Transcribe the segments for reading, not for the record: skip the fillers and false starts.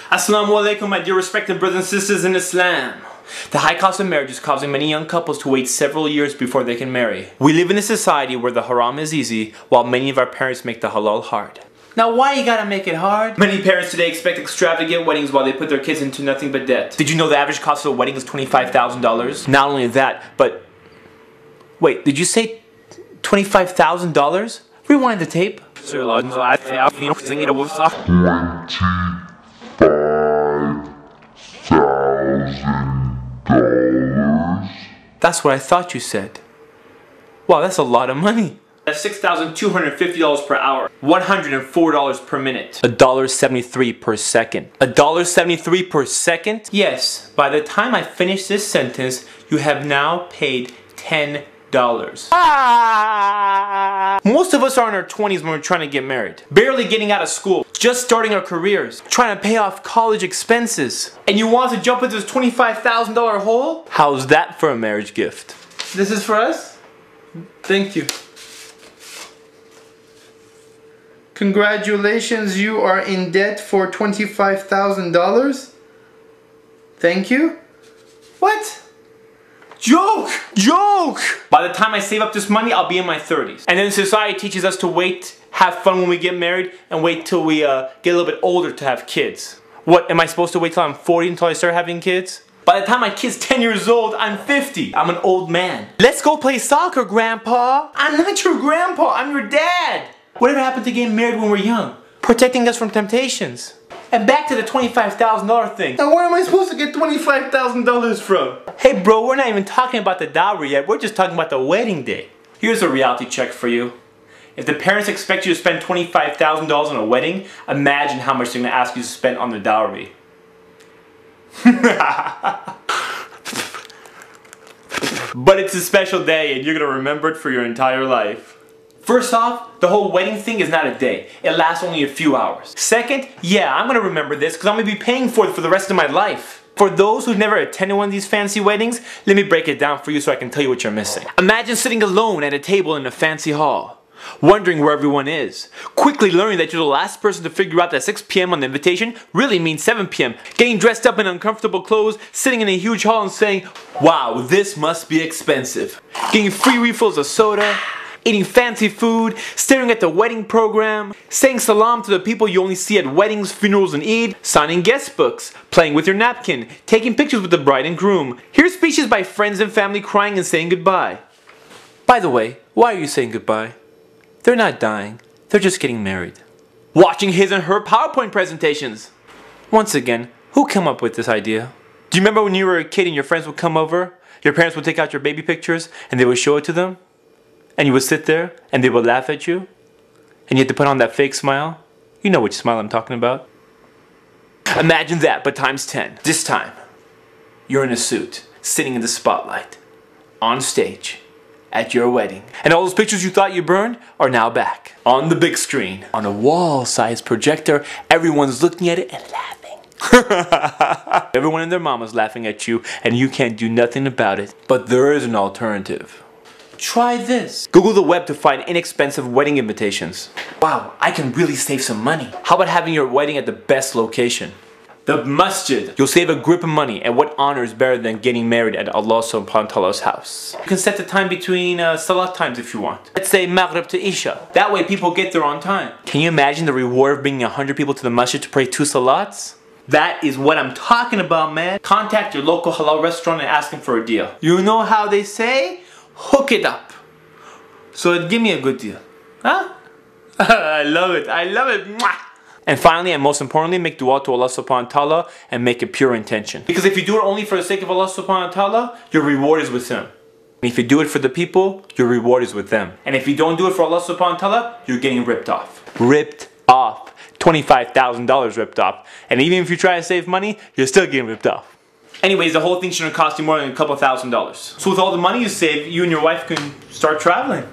Assalamu alaikum, my dear respected brothers and sisters in Islam. The high cost of marriage is causing many young couples to wait several years before they can marry. We live in a society where the haram is easy, while many of our parents make the halal hard. Now why you gotta make it hard? Many parents today expect extravagant weddings while they put their kids into nothing but debt. Did you know the average cost of a wedding is $25,000? Not only that, but... Wait, did you say $25,000? Rewind the tape. That's what I thought you said. Wow, that's a lot of money. That's $6,250 per hour. $104 per minute. $1.73 per second. $1.73 per second? Yes, by the time I finish this sentence, you have now paid $10. Most of us are in our 20s when we're trying to get married. Barely getting out of school. Just starting our careers. Trying to pay off college expenses. And you want to jump into this $25,000 hole? How's that for a marriage gift? This is for us? Thank you. Congratulations, you are in debt for $25,000. Thank you. What? Joke! Joke! By the time I save up this money, I'll be in my 30s. And then society teaches us to wait, have fun when we get married, and wait till we get a little bit older to have kids. What, am I supposed to wait till I'm 40 until I start having kids? By the time my kid's 10 years old, I'm 50. I'm an old man. Let's go play soccer, Grandpa. I'm not your grandpa, I'm your dad. Whatever happened to getting married when we're young? Protecting us from temptations. And back to the $25,000 thing. Now where am I supposed to get $25,000 from? Hey bro, we're not even talking about the dowry yet. We're just talking about the wedding day. Here's a reality check for you. If the parents expect you to spend $25,000 on a wedding, imagine how much they're going to ask you to spend on the dowry. But it's a special day and you're going to remember it for your entire life. First off, the whole wedding thing is not a day. It lasts only a few hours. Second, yeah, I'm gonna remember this because I'm gonna be paying for it for the rest of my life. For those who've never attended one of these fancy weddings, let me break it down for you so I can tell you what you're missing. Imagine sitting alone at a table in a fancy hall, wondering where everyone is, quickly learning that you're the last person to figure out that 6 p.m. on the invitation really means 7 p.m., getting dressed up in uncomfortable clothes, sitting in a huge hall and saying, wow, this must be expensive, getting free refills of soda, eating fancy food, staring at the wedding program, saying salam to the people you only see at weddings, funerals, and Eid, signing guest books, playing with your napkin, taking pictures with the bride and groom, hear speeches by friends and family crying and saying goodbye. By the way, why are you saying goodbye? They're not dying, they're just getting married. Watching his and her PowerPoint presentations. Once again, who came up with this idea? Do you remember when you were a kid and your friends would come over? Your parents would take out your baby pictures and they would show it to them? And you would sit there, and they would laugh at you, and you had to put on that fake smile. You know which smile I'm talking about. Imagine that, but times 10. This time, you're in a suit, sitting in the spotlight, on stage, at your wedding. And all those pictures you thought you burned are now back, on the big screen. On a wall-sized projector, everyone's looking at it and laughing. Everyone and their mama's laughing at you, and you can't do nothing about it. But there is an alternative. Try this. Google the web to find inexpensive wedding invitations. Wow, I can really save some money. How about having your wedding at the best location? The masjid. You'll save a grip of money, and what honor is better than getting married at Allah subhanahu wa ta'ala's house? You can set the time between salat times if you want. Let's say Maghrib to Isha. That way people get there on time. Can you imagine the reward of bringing 100 people to the masjid to pray 2 salats? That is what I'm talking about, man. Contact your local halal restaurant and ask them for a deal. You know how they say? Hook it up. So give me a good deal. Huh? I love it. I love it. Mwah! And finally, and most importantly, make dua to Allah subhanahu wa ta'ala and make a pure intention. Because if you do it only for the sake of Allah subhanahu wa ta'ala, your reward is with Him. And if you do it for the people, your reward is with them. And if you don't do it for Allah subhanahu wa ta'ala, you're getting ripped off. Ripped off. $25,000 ripped off. And even if you try to save money, you're still getting ripped off. Anyways, the whole thing shouldn't cost you more than a couple $1,000s. So with all the money you save, you and your wife can start traveling.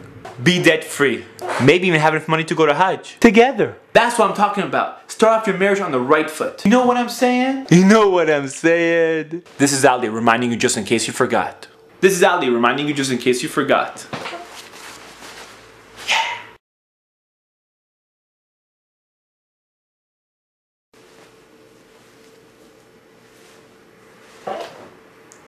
Be debt free. Maybe even have enough money to go to Hajj. Together. That's what I'm talking about. Start off your marriage on the right foot. You know what I'm saying? You know what I'm saying? This is Ali reminding you just in case you forgot.